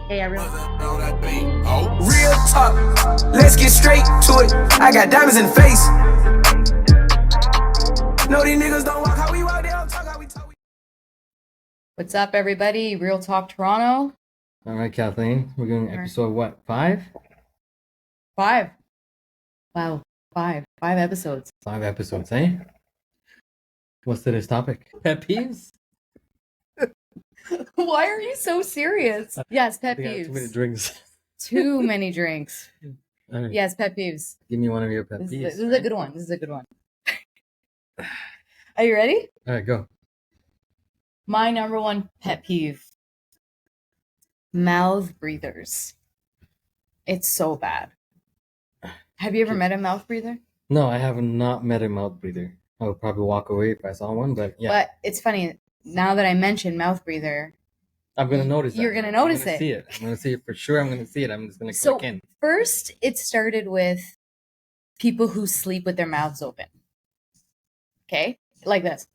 Hey everyone. Real talk, let's get straight to it. I got diamonds in the face. No, these niggas don't walk how we walk, they don't talk how we talk. What's up, everybody? Realktalk Toronto. All right, Kathleen, we're doing episode what, 5? 5. Wow, 5 episodes. 5 episodes, eh? What's today's topic? Pet peeves? Why are you so serious? Yes, pet I think I had peeves. too many drinks. Too many drinks. All right, Yes, pet peeves. give me one of your pet This, peeves. is, this is a good one. This is a good one. Are you ready? All right, go. My number one pet peeve. Mouth breathers. It's so bad. Have you ever met a mouth breather? No, I have not met a mouth breather. I would probably walk away if I saw one, but yeah. But it's funny. Now that I mentioned mouth breather, I'm going to notice that. You're gonna notice I'm gonna it. see it. I'm going to see it for sure. I'm going to see it. I'm just going to So- click in. first it started with people who sleep with their mouths open. Okay? Like this.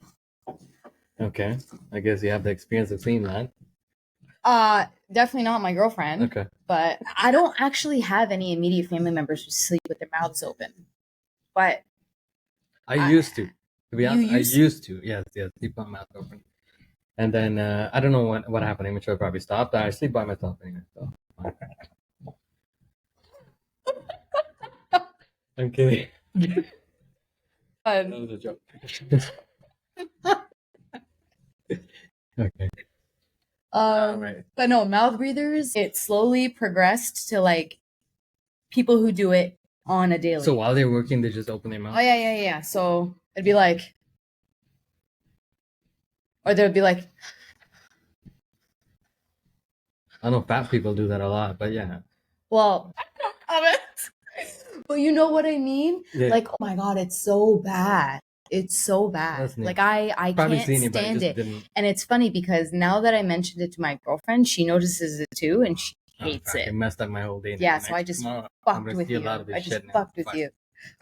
Okay. I guess you have the experience of seeing that. Definitely not my girlfriend. Okay. But I don't actually have any immediate family members who sleep with their mouths open. But I used to. To be You honest, I used- used to. Yes, keep my mouth open. And then I don't know what happened. I'm sure I probably stopped. I sleep by myself anyway. So. I'm kidding. That was a joke. Okay. Right. But no, mouth breathers, it slowly progressed to like people who do it on a daily. So while they're working, they just open their mouth. Oh yeah. So it'd be like, or they'd be like, I know fat people do that a lot, but yeah. well, but you know what I mean? Yeah. Like, oh my god, it's so bad. It's so bad. That's neat. Like I Probably can't seen it, but I stand just it. didn't. And it's funny because now that I mentioned it to my girlfriend, she notices it too, and she hates fuck, it. It messed up my whole day. Yeah, now. so I just I'm Fucked gonna with steal you. out of this I just shit now. fucked with Fuck. you.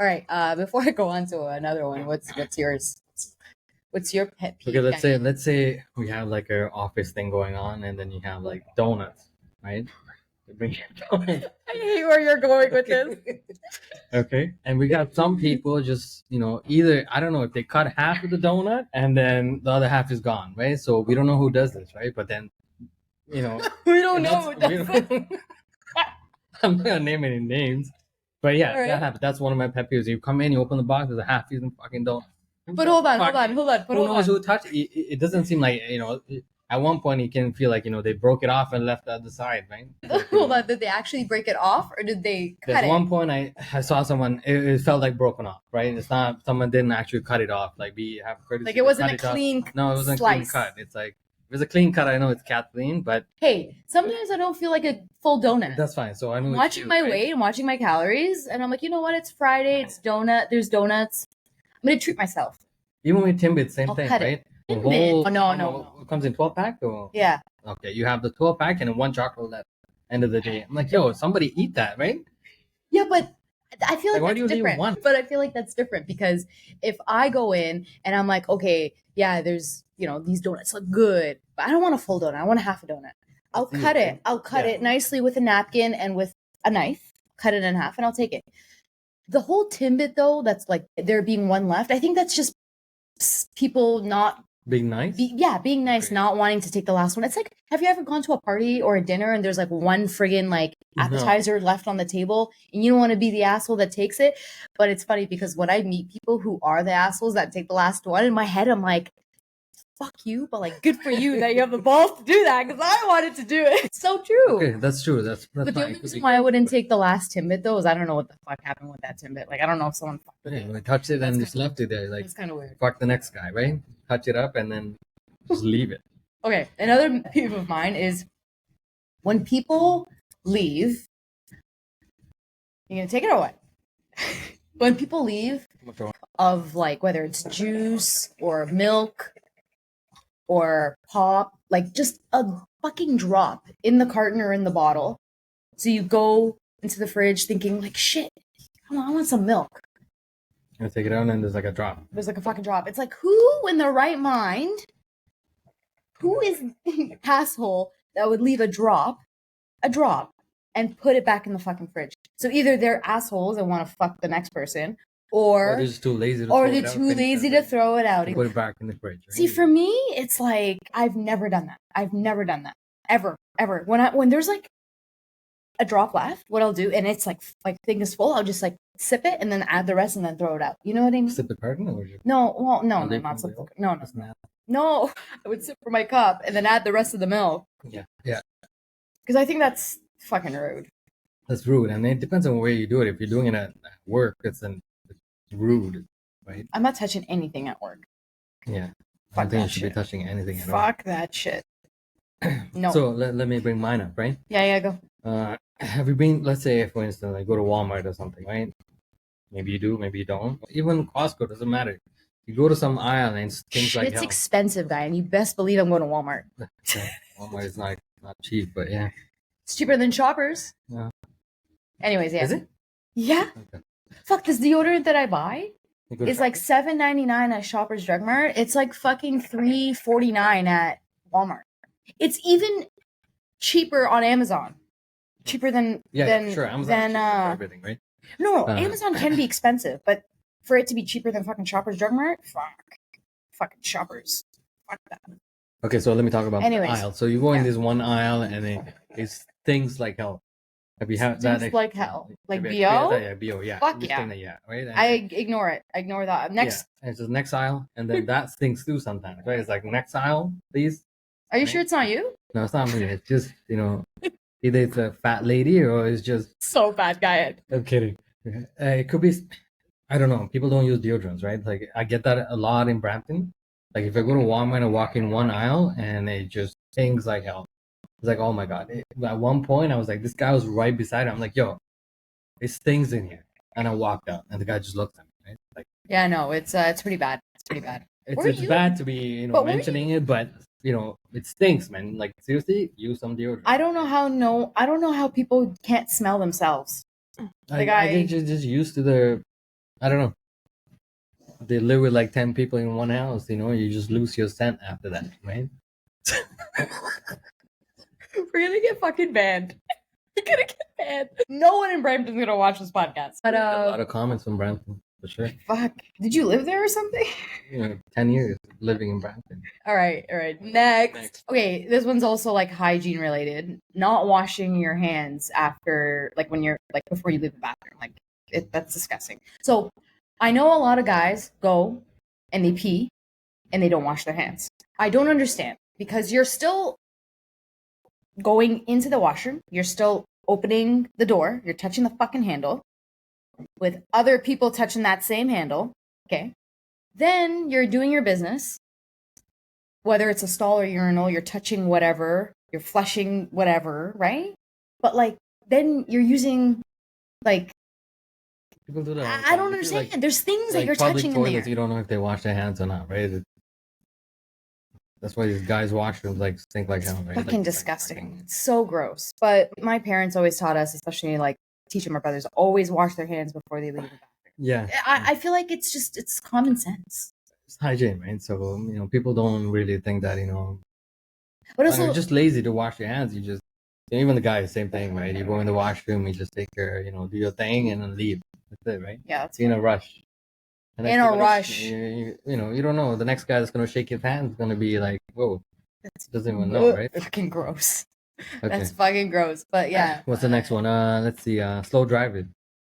All right. Before I go on to another one, what's yours? What's your pet peeve? Okay, let's say we have like an office thing going on, and then you have like donuts, right? You bring your donuts. I hate where you're going with this. Okay, and we got some people just either I don't know if they cut half of the donut and then the other half is gone, right? So we don't know who does this, right? But then We don't know. Who does it. I'm not gonna name any names, but yeah, Alright. that happens. That's one of my pet peeves. You come in, you open the box, there's a half-eaten fucking donut. But hold on. Fuck. But Who hold knows on. who touched it? It doesn't seem like At one point, you can feel like they broke it off and left the other side, right? Hold on. Did they actually break it off, or did they cut There's it? one point I saw someone. It felt like broken off, right? It's not someone didn't actually cut it off. Like we have courtesy. Like to it wasn't cut a off. clean No, it wasn't a slice. clean cut. It's like if it's a clean cut, I know it's Kathleen, but Hey, sometimes I don't feel like a full donut. that's fine. So I know I'm it's watching you, my right? weight, I'm watching my calories, and I'm like, you know what? It's Friday. It's donut. There's donuts. I'm gonna treat myself. Even with Timbits, same I'll thing, cut it. right? The Timbit? Oh, no. It comes in 12-pack or Yeah. okay, you have the 12-pack and then one chocolate left. End of the day, I'm like, yo, somebody eat that, right? Yeah, but I feel like Like, why that's do you leave different. one? But I feel like that's different because if I go in and I'm like, okay, yeah, there's these donuts look good, but I don't want a full donut. I want a half a donut. I'll That's cut easy. it. I'll cut Yeah. it nicely with a napkin and with a knife. Cut it in half, and I'll take it. The whole Timbit though, that's like there being one left. I think that's just people not Being nice. being nice, Okay. not wanting to take the last one. It's like, have you ever gone to a party or a dinner and there's like one friggin' like No. appetizer left on the table and you don't want to be the asshole that takes it? But it's funny because when I meet people who are the assholes that take the last one, in my head I'm like, fuck you, but like good for you that you have the balls to do that because I wanted to do it. It's so true. Okay, that's true. That's But the fine. only Could reason be why I good. wouldn't take the last Timbit though is I don't know what the fuck happened with that Timbit. Like I don't know if someone fucked with Yeah, it. we touched it and That's just left it there. Like It's kind of weird. fuck the next guy, right? Touch it up and then just leave it. Okay, another peeve of mine is when people leave. You gonna take it or what? When people leave of like whether it's juice or milk or pop, like just a fucking drop in the carton or in the bottle. So you go into the fridge thinking like, shit, I want some milk. I take it out and there's like a drop. There's like a fucking drop. It's like, who in their right mind, who is the asshole that would leave a drop a drop and put it back in the fucking fridge. So either they're assholes and want to fuck the next person, or they're just too lazy to or throw they're it out, too finish lazy it, to right? throw it out. And put it back in the fridge. Right? See, for me, it's like I've never done that. I've never done that ever. When there's like a drop left, what I'll do, and it's like thing is full, I'll just like sip it and then add the rest and then throw it out. You know what I mean? Sip the carton or just No, well, no, they not from sip. the- No. that's not- No, I would sip from my cup and then add the rest of the milk Yeah, because I think that's fucking rude. that's rude, and it depends on where you do it. If you're doing it at work, it's rude, right? I'm not touching anything at work. Yeah, I Fuck don't think you that should shit. be touching anything at all. Fuck that shit. No. So let me bring mine up, right? Yeah, go. Have you been? Let's say, for instance, like go to Walmart or something, right? Maybe you do, maybe you don't. Even Costco doesn't matter. You go to some aisle and things like It's hell. expensive, guy, and you best believe I'm going to Walmart. Yeah, Walmart is not cheap, but yeah. It's cheaper than Shoppers. Yeah. Anyways, yeah. Is it? Yeah. Okay. Fuck, this deodorant that I buy You go to is like $7.99 at Shoppers Drug Mart. It's like fucking $3.49 at Walmart. It's even cheaper on Amazon. Cheaper than sure. Amazon than cheaper for everything, right? No, Amazon can be expensive, but for it to be cheaper than fucking Shoppers Drug Mart, fucking Shoppers. Fuck that. Okay, so let me talk about Anyways, the aisle. So you go in yeah. this one aisle and it's things like hell. Have you had that? Things like hell. Like have you BO? experienced that? Yeah, BO, yeah. Fuck This yeah. thing that- yeah, right? And- I ignore it. I ignore that. Next. Yeah, and it's the next aisle, and then that stinks too sometimes, right? It's like next aisle, please. Are you sure it's not you? No, it's not me. It's just, either it's a fat lady or it's just. So bad, guy. I'm kidding. It could be, I don't know. People don't use deodorants, right? Like I get that a lot in Brampton. Like if I go to Walmart and walk in one aisle and it just stinks like hell. It's like, oh my God. At one point I was like, this guy was right beside him. I'm like, yo, it stings in here. And I walked out and the guy just looked at me, right? Like, Yeah, no, it's pretty bad. It's pretty bad. it's bad to be, But where mentioning it, but it stinks, man. Like seriously, use some deodorant. I don't know how people can't smell themselves. I think just used to the, I don't know. They live with like 10 people in one house, you just lose your scent after that, right? We're gonna get fucking banned. We're gonna get banned. No one in Brampton's gonna watch this podcast. But A lot of comments from Brampton, for sure. fuck. Did you live there or something? 10 years living in Brampton. All right. Next. Okay, this one's also like hygiene related. Not washing your hands after, like when you're like before you leave the bathroom. Like that's disgusting. So I know a lot of guys go and they pee and they don't wash their hands. I don't understand because you're still going into the washroom. You're still opening the door. You're touching the fucking handle with other people touching that same handle. Okay. Then you're doing your business. Whether it's a stall or urinal, you're touching whatever, you're flushing whatever, right? But like, then you're using like, People do that. I don't understand. There's things that you're touching in toilets, there. you don't know if they wash their hands or not, right? That's why these guys' washrooms like stink like hell, right? Fucking Like, disgusting. It's so gross. But my parents always taught us, especially like teaching my brothers, always wash their hands before they leave the bathroom. Yeah. I feel like it's common sense. It's hygiene, right? So, people don't really think that, But also, you're just lazy to wash your hands. You just, even the guys, same thing, right? You go in the washroom, you just take your, do your thing and then leave. That's it, right? yeah, it's In a rush. And In next a thing rush. You don't know. The next guy that's going to shake his hand is going to be like, whoa, That's doesn't even know, right? fucking gross. Okay. That's fucking gross. But yeah. What's the next one? Let's see. Slow driving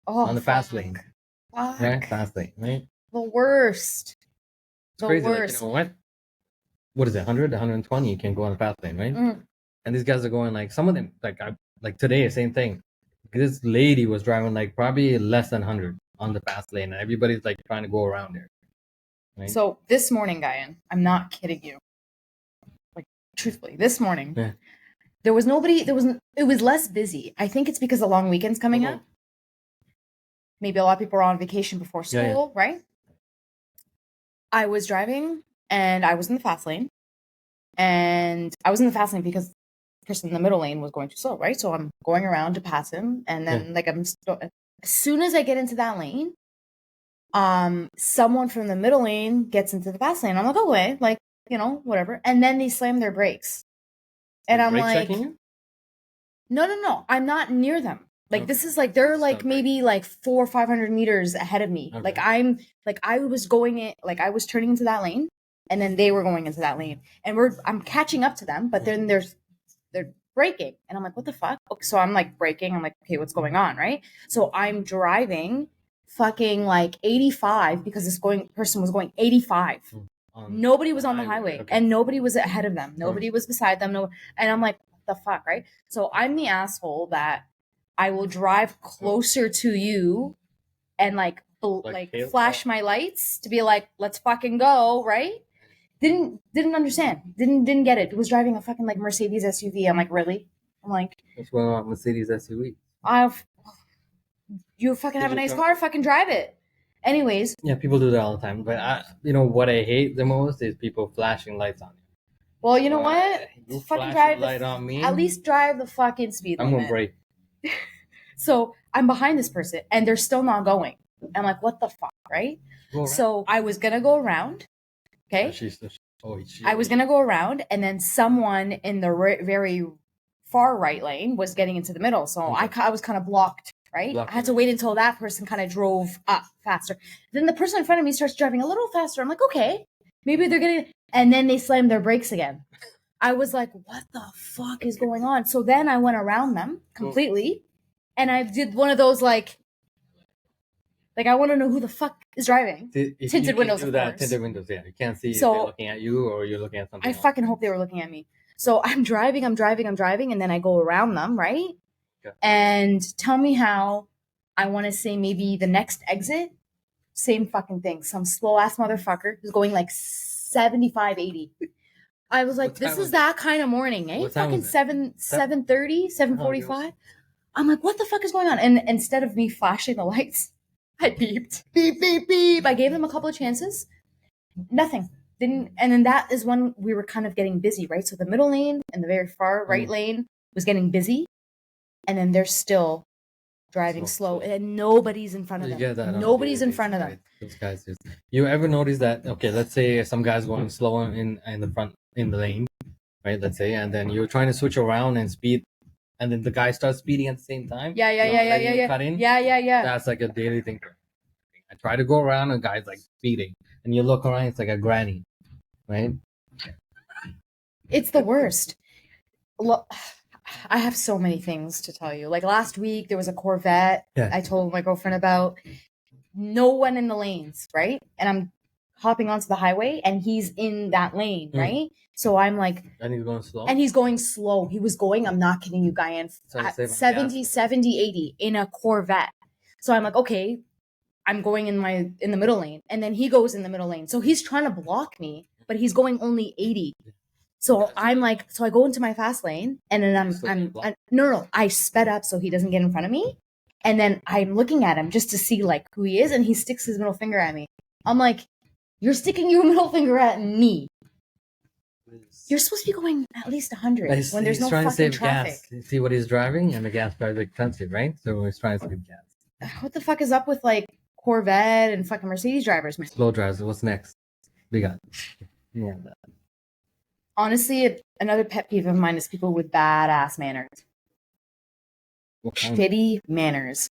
Oh, on the fast fuck. lane. Fuck. Right? Fast lane, right? The worst. It's The crazy. Like, worst. what is it? 100, 120, you can go on the fast lane, right? Mm. And these guys are going like, some of them, like today, same thing. This lady was driving like probably less than 100 on the fast lane, and everybody's like trying to go around there. Right? So this morning, Guyan, I'm not kidding you. Like truthfully, this morning, Yeah. there was nobody. It was less busy. I think it's because the long weekend's coming up. Maybe a lot of people are on vacation before school, Yeah. right? I was driving and I was in the fast lane, and I was in the fast lane because the person in the middle lane was going too slow, right? So I'm going around to pass him, and then as soon as I get into that lane, someone from the middle lane gets into the fast lane. I'm like, okay, like, whatever. And then they slam their brakes. And I'm Brake like, checking you? No. I'm not near them. Like Okay. this is like they're like Stop maybe like 400 or 500 meters ahead of me. Okay. Like I was going in, like I was turning into that lane, and then they were going into that lane, and I'm catching up to them, but then they're braking, and I'm like, what the fuck? Okay, so I'm like braking. I'm like, okay, what's going on, right? So I'm driving fucking like 85 because this person was going 85. Nobody was on the highway, okay. and nobody was ahead of them. Nobody was beside them. No, and I'm like, what the fuck, right? So I'm the asshole that I will drive closer to you and like flash my lights to be like, let's fucking go, right? Didn't understand. Didn't get it. Was driving a fucking like Mercedes SUV. I'm like, really? I'm like, What's going on with Mercedes SUV? You fucking have a nice car, fucking drive it. Anyways. Yeah, people do that all the time. But what I hate the most is people flashing lights on you. Well, you know what? You fucking drive light on me. At least drive the fucking speed limit. I'm gonna brake. So I'm behind this person, and they're still not going. I'm like, what the fuck, right? So I was gonna go around. Okay. I was gonna go around, and then someone in the very far right lane was getting into the middle, so I was kind of blocked. Right? I had to wait until that person kind of drove up faster. Then the person in front of me starts driving a little faster. I'm like, okay, maybe they're getting, and then they slammed their brakes again. I was like, what the fuck is going on? So then I went around them completely, and I did one of those like I want to know who the fuck is driving. Tinted windows, of course. Tinted windows, yeah. You can't see if they're looking at you or you're looking at something else. Fucking hope they were looking at me. So I'm driving, and then I go around them, right? And tell me how I want to say maybe the next exit, same fucking thing. Some slow ass motherfucker who's going like 75, 80. I was like, this is that kind of morning, eh? Fucking 7:30, 7:45. I'm like, what the fuck is going on? And instead of me flashing the lights, I beeped. Beep, beep, beep. I gave them a couple of chances. Nothing. Didn't. And then that is when we were kind of getting busy, right? So the middle lane and the very far right lane was getting busy. And then they're still driving slow, and nobody's in front of them. Nobody's in front of them. Those guys just. You ever notice that? Okay, let's say some guy's going slow in the front in the lane, right? Let's say, and then you're trying to switch around and speed, and then the guy starts speeding at the same time. Yeah. Cut in. Yeah. That's like a daily thing. I try to go around, and guy's like speeding, and you look around, it's like a granny, right? It's the worst. Look. I have so many things to tell you. Like last week, there was a Corvette I told my girlfriend about. No one in the lanes, right? And I'm hopping onto the highway, and he's in that lane, right? So I'm like... And he's going slow? He was going, I'm not kidding you, Guyan, at 70, 80 in a Corvette. So I'm like, okay, I'm going in the middle lane. And then he goes in the middle lane. So he's trying to block me, but he's going only 80. So I'm like, so I go into my fast lane, and then I sped up so he doesn't get in front of me. And then I'm looking at him just to see like who he is, and he sticks his middle finger at me. I'm like, you're sticking your middle finger at me. You're supposed to be going at least 100 when there's no fucking traffic. Gas. See what he's driving, and the gas price is expensive, right? So he's trying to save gas. What the fuck is up with like Corvette and fucking Mercedes drivers, man? Slow drivers. What's next? We got. Yeah. Honestly, another pet peeve of mine is people with badass manners. Shitty manners.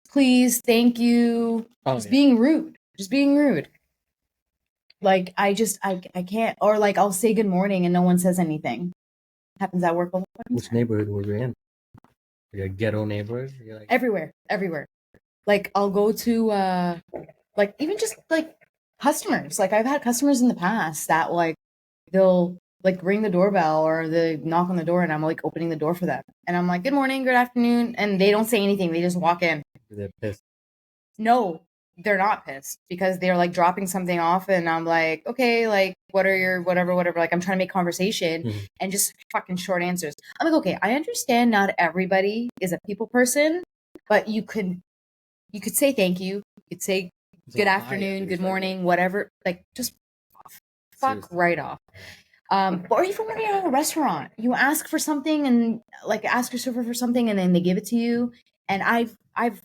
Please, thank you. Being rude. Just being rude. Like, I can't. Or like, I'll say good morning and no one says anything. Happens at work all the time. Which neighborhood were you in? Like a ghetto neighborhood? Like... Everywhere. Like, I'll go to, like, even just like customers. Like, I've had customers in the past that like, they'll like ring the doorbell or they knock on the door, and I'm like opening the door for them. And I'm like, good morning, good afternoon. And they don't say anything. They just walk in. They're pissed. No, they're not pissed because they're like dropping something off. And I'm like, okay, like what are your whatever. Like I'm trying to make conversation and just fucking short answers. I'm like, okay, I understand not everybody is a people person, but you could say thank you. You could say good afternoon, good morning, whatever. Like just fuck right off. Or even when you're at a restaurant, you ask for something and like ask your server for something and then they give it to you. And I've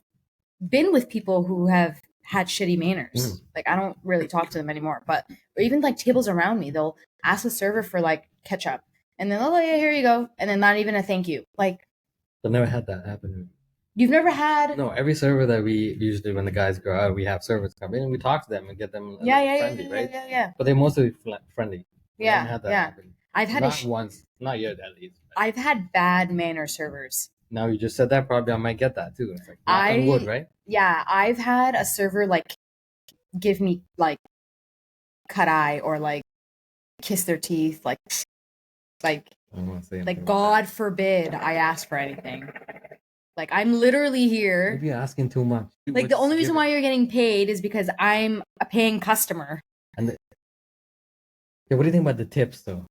been with people who have had shitty manners. Like I don't really talk to them anymore, but or even like tables around me, they'll ask the server for like ketchup and then, oh yeah, here you go. And then not even a thank you. Like I've never had that happen. You've never had? No, every server that we usually, when the guys go out, we have servers come in and we talk to them and get them a little friendly, right? Yeah. But they're mostly friendly. We Yeah, haven't had that yeah. happen. I've had Not once, not yet at least. I've had bad manner servers. Now you just said that, probably I might get that too. It's like knock on wood, right? Yeah, I've had a server like give me like cut eye or like kiss their teeth, like God forbid I ask for anything. Like I'm literally here. Maybe you're asking too much. Like the only reason why you're getting paid is because I'm a paying customer. And what do you think about the tips though?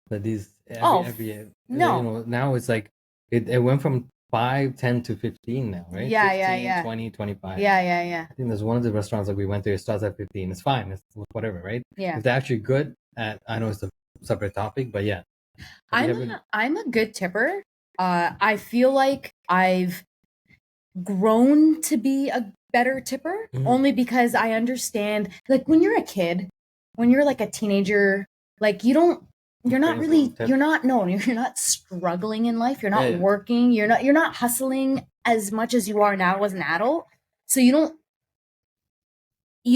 That these every no. You know, now it's like it went from 5, 10 to 15 now, right? Yeah, 15, 20, 25. Yeah. I think there's one of the restaurants that we went to, it starts at 15. It's fine. It's whatever, right? Yeah. If they're actually good at, I know it's a separate topic, but yeah. I'm a good tipper. I feel like I've grown to be a better tipper only because I understand, like when you're a kid, when you're like a teenager, like you're not struggling in life. You're not working. You're not hustling as much as you are now as an adult. So you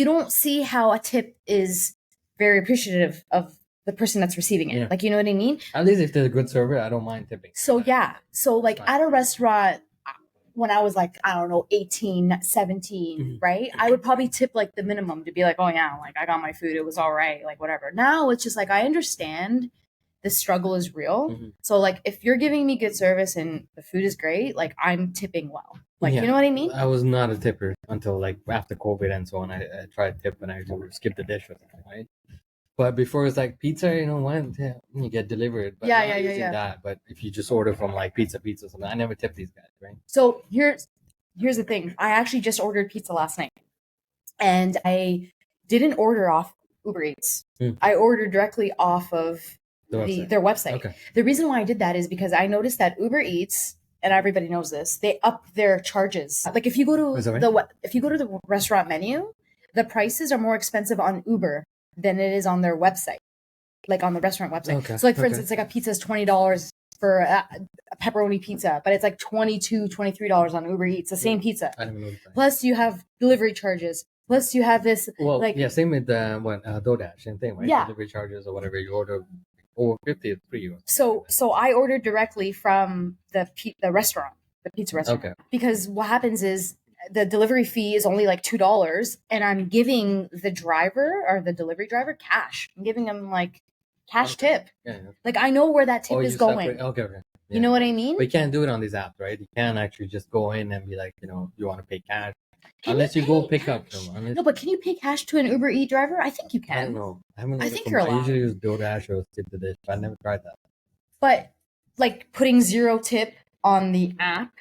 don't see how a tip is very appreciative of the person that's receiving it. Like, you know what I mean? At least if they're a good server, I don't mind tipping. So yeah. So like at a restaurant, when I was like, I don't know, 18, 17, right? I would probably tip like the minimum to be like, oh yeah, like I got my food. It was all right. Like whatever. Now it's just like, I understand the struggle is real. So like if you're giving me good service and the food is great, like I'm tipping well. Like, you know what I mean? I was not a tipper until like after COVID and so on. I tried tip and I skipped the dish or something, right? But before it's like pizza, you know what? Yeah, you get delivered. But yeah. That. But if you just order from like pizza something, I never tip these guys, right? So here's the thing. I actually just ordered pizza last night, and I didn't order off Uber Eats. I ordered directly off of their website. Okay. The reason why I did that is because I noticed that Uber Eats, and everybody knows this, they up their charges. Like if you go to the restaurant menu, the prices are more expensive on Uber than it is on their website, like on the restaurant website. Okay. So like, for instance, like a pizza is $20 for a pepperoni pizza, but it's like $22, $23 on Uber Eats, the same pizza. I didn't know that. Plus you have delivery charges. Plus you have this, same with DoorDash, same thing, right? Yeah. Delivery charges or whatever, you order over 50, it's free. So I ordered directly from the restaurant, the pizza restaurant. Okay. Because what happens is, the delivery fee is only like $2, and I'm giving the driver or the delivery driver cash. I'm giving him like cash tip. Yeah. Like I know where that tip is going. Okay. Yeah. You know what I mean? But you can't do it on these apps, right? You can't actually just go in and be like, you know, you want to pay cash. Unless you go pick up them. No, but can you pay cash to an Uber Eats driver? I think you can. I don't know. I think you're allowed. I usually use DoorDash or Tip the Dish, but I never tried that. But like putting zero tip on the app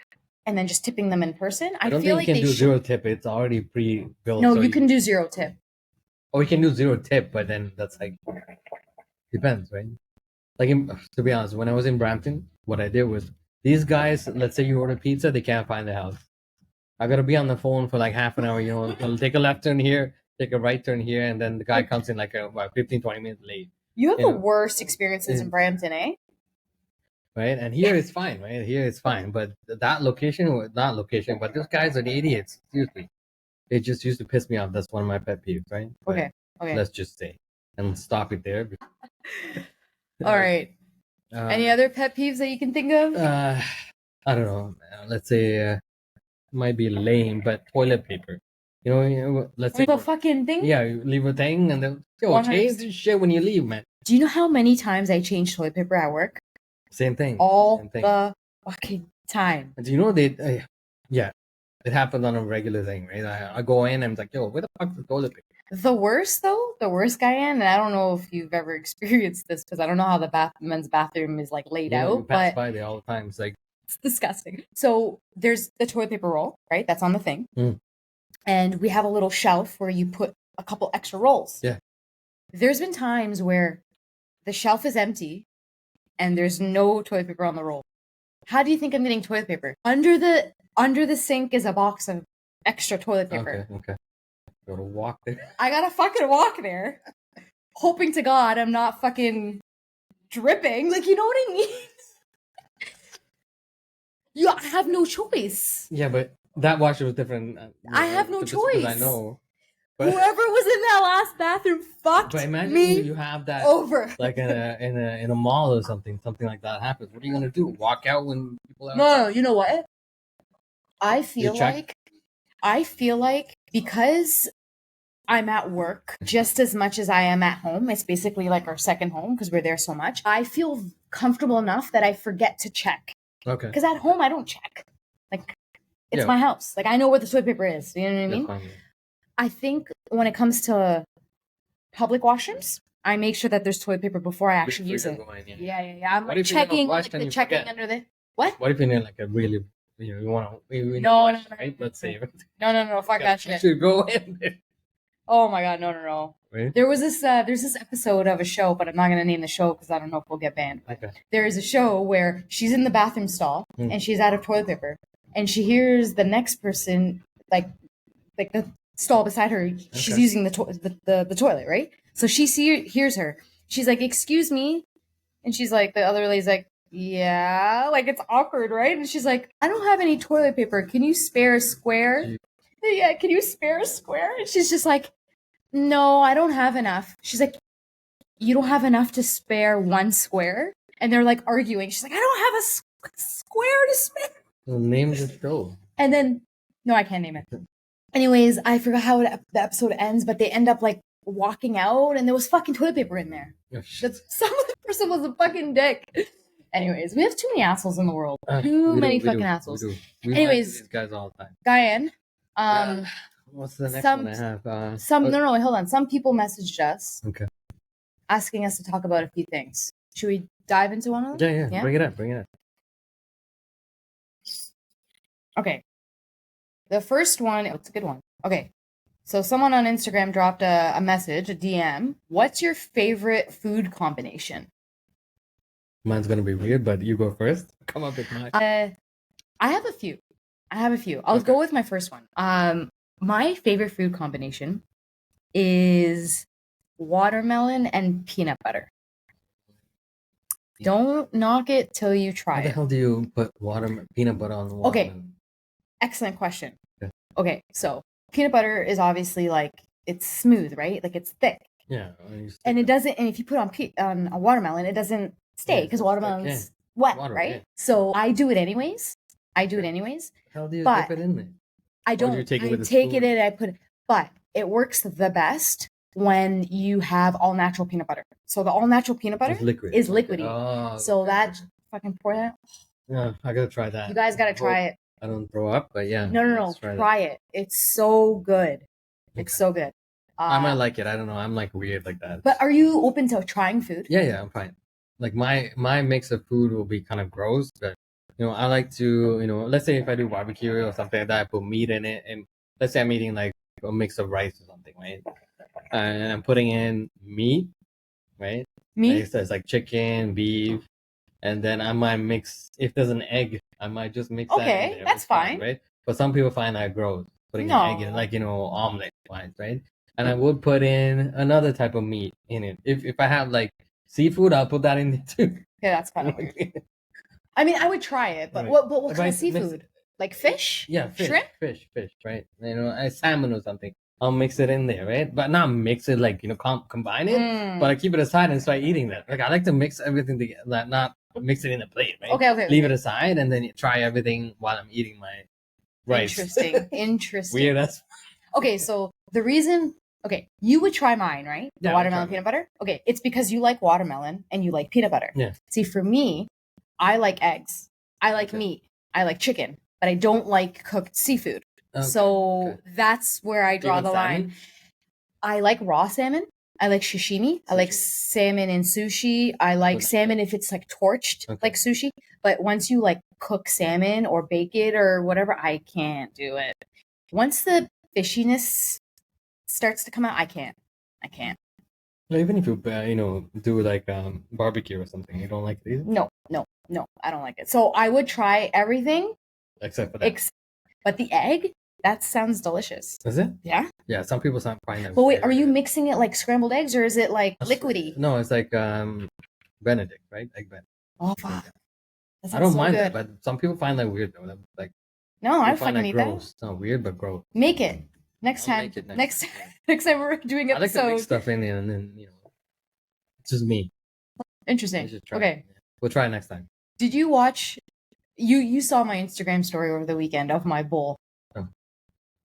and then just tipping them in person, I don't feel think you can do zero tip. It's already pre-built. No, so you can do zero tip. Oh, you can do zero tip, but then that's like depends, right? Like to be honest, when I was in Brampton, what I did was these guys. Let's say you order pizza, they can't find the house. I gotta be on the phone for like half an hour. You know, I'll take a left turn here, take a right turn here, and then the guy comes in like 15, 20 minutes late. You have the worst experiences in Brampton, eh? Right, and here it's fine, right? Here it's fine, but that location, not location, but those guys are idiots. Seriously, it just used to piss me off. That's one of my pet peeves, right? Okay. Let's just say and stop it there. All right. Any other pet peeves that you can think of? I don't know. Let's say might be lame, but toilet paper. You know, let's say the fucking thing. Yeah, you leave a thing, and then change this shit when you leave, man. Do you know how many times I change toilet paper at work? Same thing. The fucking time. Do you know it happens on a regular thing, right? I go in and I'm like, yo, where the fuck's the toilet paper? The worst guy in, and I don't know if you've ever experienced this because I don't know how the men's bathroom is like laid out. We pass by there all the time. It's like, it's disgusting. So there's the toilet paper roll, right? That's on the thing. And we have a little shelf where you put a couple extra rolls. Yeah. There's been times where the shelf is empty and there's no toilet paper on the roll. How do you think I'm getting toilet paper? Under the sink is a box of extra toilet paper. Okay. Gotta walk there. I gotta fucking walk there, hoping to God I'm not fucking dripping. Like, you know what I mean? I have no choice. Yeah, but that washer was different. I have no just because I choice. know. But, Whoever was in that last bathroom fucked but imagine me you have that over. like in a mall or something like that happens. What are you gonna do? Walk out when people are No, you know what? I feel check? like because I'm at work just as much as I am at home. It's basically like our second home because we're there so much. I feel comfortable enough that I forget to check. Okay. Because at home I don't check. Like it's my house. Like I know where the toilet paper is. You know what I mean? Fine, yeah. I think when it comes to public washrooms, I make sure that there's toilet paper before I actually use it. Yeah. I'm like checking like the checking under the what? What if you're in like a really you want to no, right? Let's say no, fuck that shit. Should go in there. Oh my god, no. Wait. There was there's this episode of a show, but I'm not gonna name the show because I don't know if we'll get banned. Okay. There is a show where she's in the bathroom stall and she's out of toilet paper, and she hears the next person like the stall beside her. She's using the toilet, right? So she hears her. She's like, "Excuse me," and she's like, the other lady's like, "Yeah," like it's awkward, right? And she's like, "I don't have any toilet paper. Can you spare a square?" Yeah, can you spare a square? And she's just like, "No, I don't have enough." She's like, "You don't have enough to spare one square?" And they're like arguing. She's like, "I don't have a square to spare." Well, name the show. And then, no, I can't name it. Anyways, I forgot how the episode ends, but they end up like walking out and there was fucking toilet paper in there. Oh, Some of the person was a fucking dick. Anyways, we have too many assholes in the world. Too many fucking assholes. We Anyways, these guys all the time. Diane, what's the next one I have? No, wait, hold on. Some people messaged us. Okay. Asking us to talk about a few things. Should we dive into one of them? Yeah. Bring it up. Okay. The first one, it's a good one. Okay. So someone on Instagram dropped a message, a DM. What's your favorite food combination? Mine's going to be weird, but you go first. Come up with mine. I have a few. I'll go with my first one. My favorite food combination is watermelon and peanut butter. Don't knock it till you try it. How the hell do you put peanut butter on the watermelon? Okay. Excellent question. Okay, so peanut butter is obviously like it's smooth, right? Like it's thick. Yeah. And it doesn't. And if you put it on a watermelon, it doesn't stay because watermelon's wet, right? Yeah. So I do it anyways. How do you dip it in there? I don't. I take it in. I put it. But it works the best when you have all natural peanut butter. So the all natural peanut butter is liquidy. Oh, so that fucking pour that. Yeah, I gotta try that. You guys gotta try it. I don't throw up, but yeah. No. Try it. It's so good. It's so good. I might like it. I don't know. I'm like weird like that. But are you open to trying food? Yeah, I'm fine. Like my mix of food will be kind of gross, but I like to, let's say if I do barbecue or something like that, I put meat in it, and let's say I'm eating like a mix of rice or something, right? And I'm putting in meat, right? Meat. So it's like chicken, beef, and then I might mix. If there's an egg, I might just mix that in there. Okay, that's fine, right? But some people find that gross, putting an egg in, like omelet wise, right? And I would put in another type of meat in it. If I have like seafood, I'll put that in there too. Yeah, that's kind of weird. I mean, I would try it, but what kind of seafood? Like fish? Yeah, shrimp? Fish, right? Salmon or something. I'll mix it in there, right? But not mix it like, combine it, but I keep it aside and start eating that. Like, I like to mix everything together, not mix it in a plate, right? Okay. Leave it aside and then try everything while I'm eating my rice. Interesting. Weird, that's... Okay, so the reason... Okay, you would try mine, right? The watermelon peanut butter? Okay, it's because you like watermelon and you like peanut butter. Yeah. See, for me, I like eggs. I like meat. I like chicken. But I don't like cooked seafood. Okay. That's where I draw the line. I like raw salmon. I like sashimi. I like salmon in sushi. I like salmon if it's like torched, like sushi. But once you like cook salmon or bake it or whatever, I can't do it. Once the fishiness starts to come out, I can't. Even if you do like barbecue or something, you don't like it either? No, I don't like it. So I would try everything except for that. But the egg, that sounds delicious. Is it? Yeah. Yeah, some people find that. But wait, are you mixing it like scrambled eggs or is it like liquidy? No, it's like Benedict, right? Egg Benedict. Oh fuck. That I don't sounds so mind good. that, but some people find that weird though. Like, No, I they find fucking that eat gross. that. It's not weird, but gross. Make it next I'll time. make it Next time. next time we're doing I like to mix episode. stuff in and then it's just me. Interesting. I should try Okay. it. We'll try it next time. Did you watch? You saw my Instagram story over the weekend of my bowl. Oh.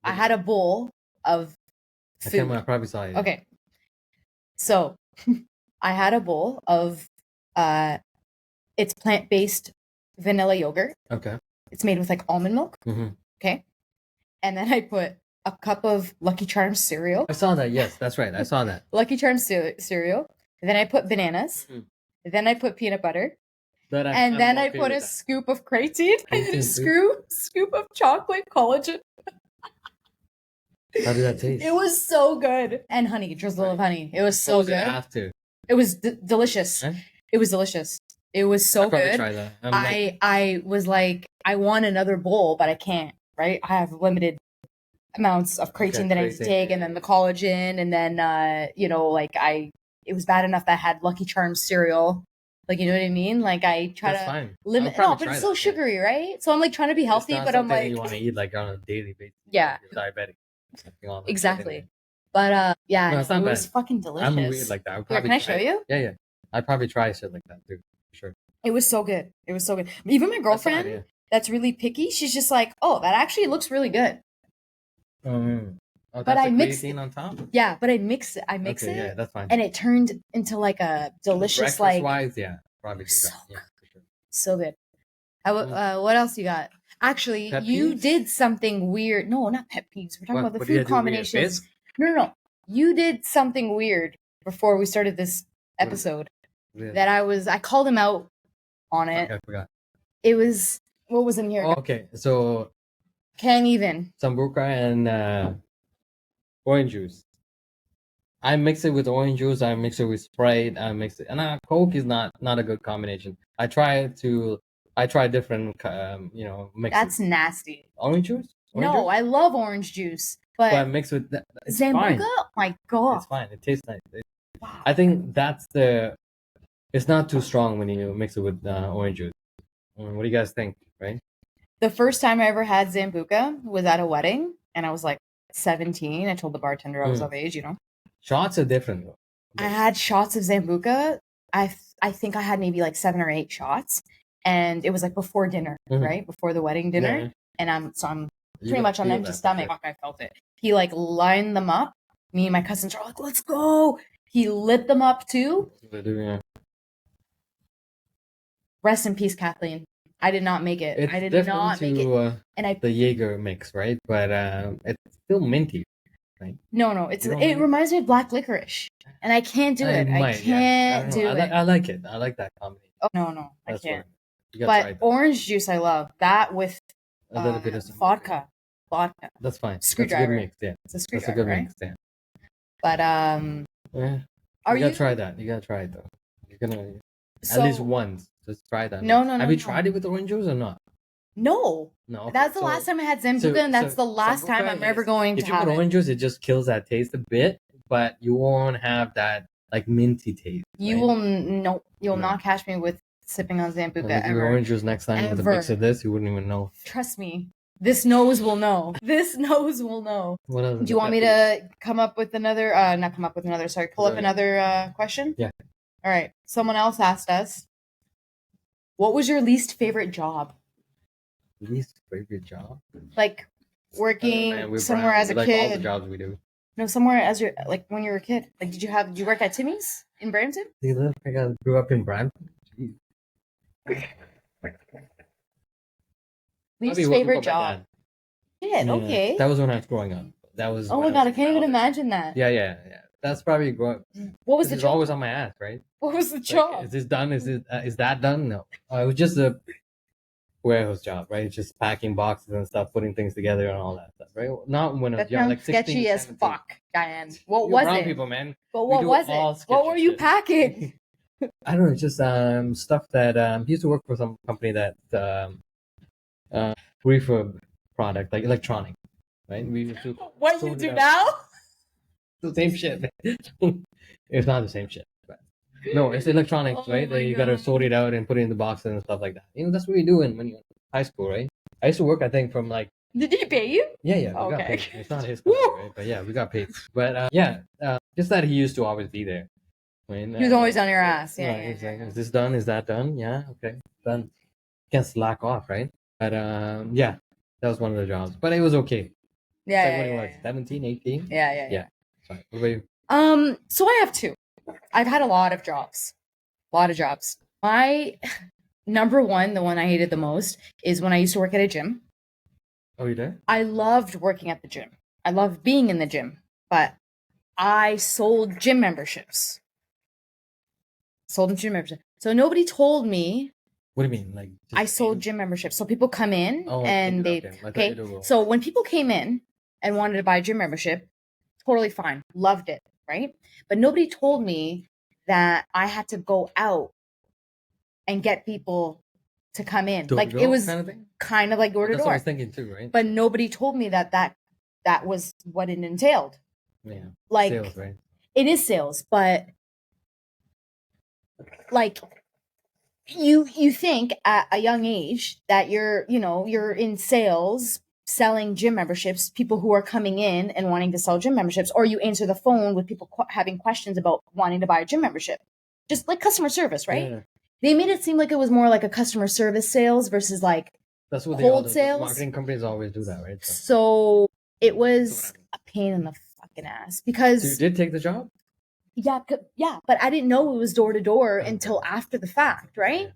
I had a bowl of food. I probably saw it. Okay. So I had a bowl of it's plant-based vanilla yogurt. Okay. It's made with like almond milk. Mm-hmm. Okay. And then I put a cup of Lucky Charms cereal. I saw that. Yes, that's right. I saw that. Lucky Charms cereal. And then I put bananas. Mm-hmm. Then I put peanut butter. Then I put a scoop of creatine and a scoop of chocolate collagen. How did that taste? It was so good. And honey, drizzle of honey. It was so good. After. It was delicious. Huh? It was delicious. It was so good. Try that. I was like, I want another bowl, but I can't, right? I have limited amounts of creatine that I need to take, and then the collagen, and then it was bad enough that I had Lucky Charms cereal. Like, you know what I mean? Like, I try to limit. No, but it's so sugary, right? So I'm like trying to be healthy, but I'm like, you want to eat like on a daily basis. Yeah, you're diabetic. Exactly. But yeah, no, it was fucking delicious. I'm weird like that. Can I show you? Yeah. I'd probably try shit like that too. Sure. It was so good. It was so good. Even my girlfriend, that's really picky, she's just like, oh, that actually looks really good. Oh, but I mix it on top. Yeah, but I mix it. Yeah, that's fine. And it turned into like a delicious, breakfast wise, yeah, probably so good. Yeah, for sure. So good. What else you got? Actually, you did something weird. No, not pet peeves. We're talking about the food combinations. No. You did something weird before we started this episode. That I called him out on it. Okay, I forgot. It was, what was in here? Oh, okay, so can't even. Sambuca and orange juice. I mix it with orange juice. I mix it with Sprite. I mix it, and Coke is not a good combination. I try different, mixes. That's nasty. Orange juice? No, I love orange juice, but mix with Zambuca. Fine. Oh my god, it's fine. It tastes nice. Wow. I think it's not too strong when you mix it with orange juice. What do you guys think? Right. The first time I ever had Zambuca was at a wedding, and I was like 17. I told the bartender I was of age. Shots are different though. I had shots of Zambuca. I think I had maybe like 7 or 8 shots, and it was like before dinner, right before the wedding dinner. Yeah. And I'm pretty much on empty stomach. Sure. I felt it. He like lined them up. Me and my cousins are like, let's go. He lit them up too. Yeah. Rest in peace, Kathleen. I did not make it. I did not make it. And the Jaeger mix, right? But it's still minty, right? No, it reminds me of black licorice, and I can't do it. I can't do it. I like it. I like that combination. Oh, no, I can't. But orange juice, I love that with a little bit of vodka. That's fine. Screwdriver. That's a good mix. Yeah, it's a screwdriver. That's a good right? mix. Yeah. But yeah. You gotta try that. You gotta try it though. You're gonna at least once. Just try that. No. Have you tried it with orange juice or not? No. Okay. That's the last time I had Zambuca, and that's the last time I'm ever going to have it. If you put orange juice, it just kills that taste a bit, but you won't have that like minty taste. You'll not catch me with sipping on Zambuca ever. Orange juice next time with a mix of this, you wouldn't even know. Trust me. This nose will know. This nose will know. What else? Do you want me to pull up another question? Yeah. All right. Someone else asked us, what was your least favorite job? Least favorite job? Like working somewhere as a kid. All the jobs we do. No, somewhere as when you were a kid. Like, did you work at Timmy's in Brampton? I grew up in Brampton. Least favorite job. Shit, yeah, okay. That was when I was growing up. That was. Oh my god, I can't even imagine that. Yeah. That's probably growing. What was the job? Always on my ass, right? What was the job? Is this done? Is that done? No. It was just a warehouse job, right? Just packing boxes and stuff, putting things together and all that stuff, right? Not when I was young, like 16, sketchy as 17. fuck, Diane. What was it? People, man. But what was it? What were you packing? I don't know, just stuff that he used to work for some company that refurb product, like electronic, right? We used to you do now? The same shit. It's not the same shit, but No, it's electronics, Oh right? my You gotta God. sort it out and put it in the boxes and stuff like that. That's what we do when you're in high school, right? I used to work, I think, from like Did he pay you? yeah, we got Okay. paid. It's not his company, Woo! right? But yeah, we got paid. But just that he used to always be there. I mean, He was always on your ass. right, Yeah. it's like, is this done? Is that done? Yeah, okay, done. Can't slack off, right? But yeah, that was one of the jobs. But it was okay. Yeah. It's like when he was 17, 18. Yeah. Sorry. What about you? So I have two. I've had a lot of jobs. My number one, the one I hated the most, is when I used to work at a gym. Oh, you did? I loved working at the gym. I loved being in the gym, but I sold gym memberships. So nobody told me What do you mean? Like I sold gym memberships. So people come in Oh, and they okay. I thought you okay. did. So when people came in and wanted to buy a gym membership, totally fine, loved it, right? But nobody told me that I had to go out and get people to come in. Like it was kind of thing. kind of like door to That's what I was door. thinking too, right? But nobody told me that was what it entailed. Yeah, Like sales, right? it is sales, but like you think at a young age that you're in sales selling gym memberships, people who are coming in and wanting to sell gym memberships, or you answer the phone with people having questions about wanting to buy a gym membership, just like customer service, right? Yeah. They made it seem like it was more like a customer service sales versus like That's what cold the sales. marketing companies always do that, right? So it was a pain in the fucking ass So you because did take the job? yeah, but I didn't know it was door to door Okay. until after the fact, right? Yeah.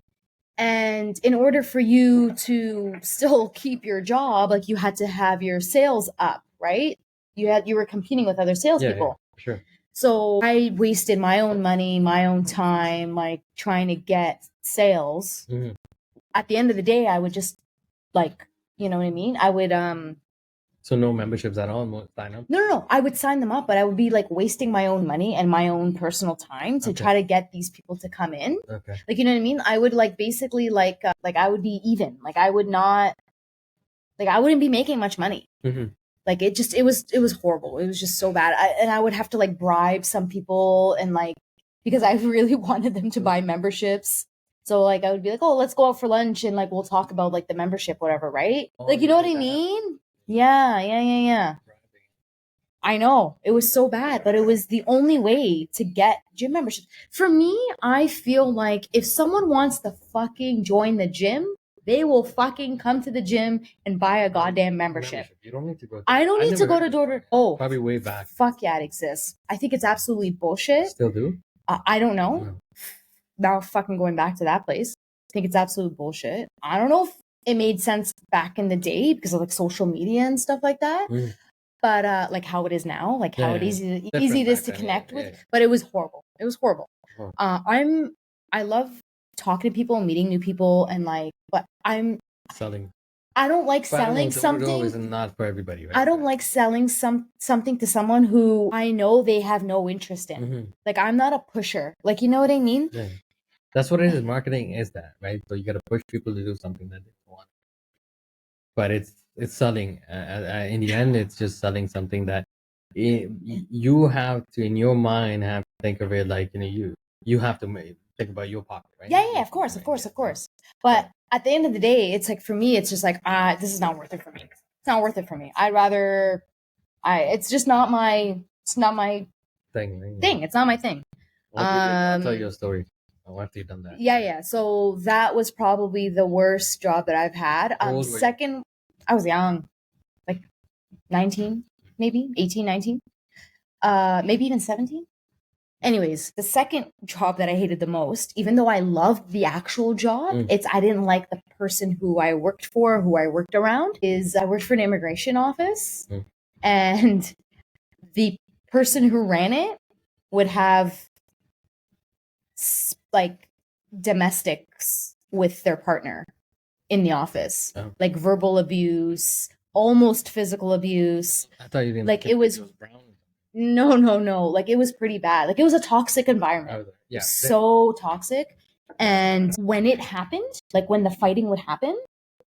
And in order for you to still keep your job, like you had to have your sales up, right? You were competing with other salespeople. Yeah, sure. So I wasted my own money, my own time, like trying to get sales. Mhm. At the end of the day, I would just like, you know what I mean? I would So no memberships at all, no sign up. No. I would sign them up, but I would be like wasting my own money and my own personal time to try to get these people to come in. Okay. Like, you know what I mean? I would like basically like I would be even. Like I would not, like I wouldn't be making much money. Mhm. Like it was horrible. It was just so bad. And I would have to like bribe some people and like, because I really wanted them to buy memberships. So like I would be like, oh, let's go out for lunch and like we'll talk about like the membership, whatever, right? Oh, like you you know what did I that? mean? Yeah. I know it was so bad, but it was the only way to get gym membership. For me, I feel like if someone wants to fucking join the gym, they will fucking come to the gym and buy a goddamn membership. You don't need to go. I don't need to go to door to. Oh, Probably way back. fuck yeah, it exists. I think it's absolutely bullshit. Still do? I don't know. Now fucking going back to that place, I think it's absolute bullshit. I don't know if it made sense back in the day because of like social media and stuff like that. But like how it is now, like how easy it is to connect with. But it was horrible. It was horrible. I love talking to people, meeting new people, and like, but selling. I don't like selling something. Is not for everybody, right? I don't like selling something to someone who I know they have no interest in. Mhm. Like I'm not a pusher. Like you know what I mean? Yeah. That's what it is. Marketing is that, right? So you got to push people to do something that they want. But it's selling. In the end, it's just selling something that you have to, in your mind, have to think of it like you have to think about your pocket, right? Yeah, of course. But at the end of the day, it's like for me, it's just like this is not worth it for me. It's not worth it for me. I'd rather it's just not my thing. Right? thing. It's not my thing. I'll tell you a story. After you've done that. Yeah. So that was probably the worst job that I've had. Second, I was young, like 19, maybe 18, 19, maybe even 17. Anyways, the second job that I hated the most, even though I loved the actual job, I didn't like the person who I worked for, who I worked around, is I worked for an immigration office and the person who ran it would have like domestics with their partner in the office, like verbal abuse, almost physical abuse. I thought you didn't like it was brown. No. Like it was pretty bad. Like it was a toxic environment. So toxic. And when it happened, like when the fighting would happen,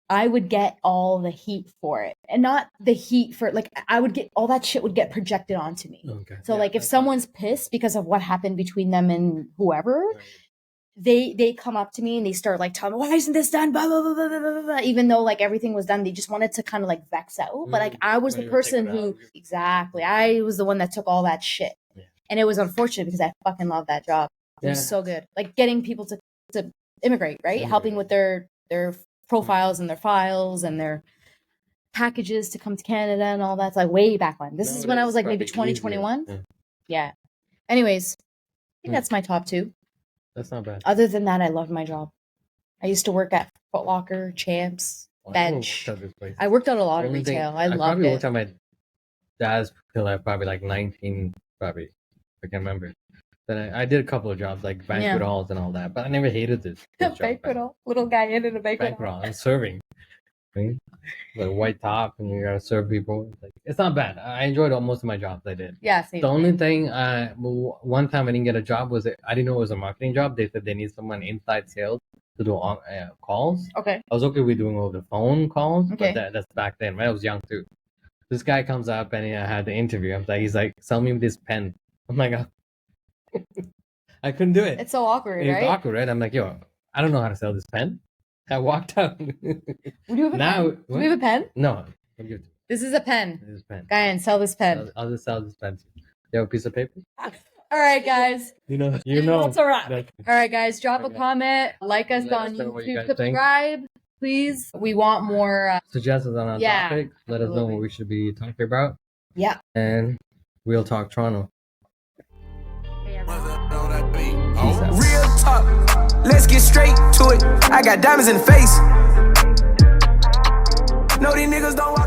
I would get all the heat for it, and not the heat for like I would get all that shit would get projected onto me. Okay. So Yeah, like if that's someone's pissed because of what happened between them and whoever, they come up to me and they start like telling me, why isn't this done? Blah, blah, blah, blah, blah, blah, blah. Even though like everything was done, they just wanted to kind of like vex out. But like I was the person who exactly I was the one that took all that shit, and it was unfortunate because I fucking love that job. It was so good, like getting people to immigrate, right? Helping with their profiles and their files and their packages to come to Canada and all that. It's like way back when. This is when I was like maybe 2021. Yeah. Anyways, I think that's my top 2. That's not bad. Other than that, I loved my job. I used to work at Foot Locker, Champs, Bench. I worked at a lot of retail. I loved probably it. worked at my dad's till I was probably like 19, probably. I can't remember. Then I did a couple of jobs like banquet halls and all that, but I never hated this job. Banquet hall. Little guy in a banquet hall. And serving. Right? Like white top and you gotta serve people. Like, it's not bad. I enjoyed most of my jobs I did. Yeah, same. The only thing, one time I didn't get a job was I didn't know it was a marketing job. They said they need someone inside sales to do calls. Okay. I was okay with doing over the phone calls, Okay. but that's back then. Right? I was young too. This guy comes up and I had the interview. He's like, sell me this pen. I'm like, I couldn't do it. It's so awkward, right? It's awkward, right? I'm like, yo, I don't know how to sell this pen. I walked out. Do you have a pen? Do we have a pen? No. This is a pen. This is a pen. Guyan, sell this pen. I'll just sell this pen. You have a piece of paper? All right, guys. You know. It's all right. All right, guys. Drop a comment. Like us on YouTube. Subscribe, please. We want more suggestions on our topic. Let us know what we should be talking about. Yeah. And Realktalk Toronto. Real talk, let's get straight to it. I got diamonds in the face. No, these niggas don't walk.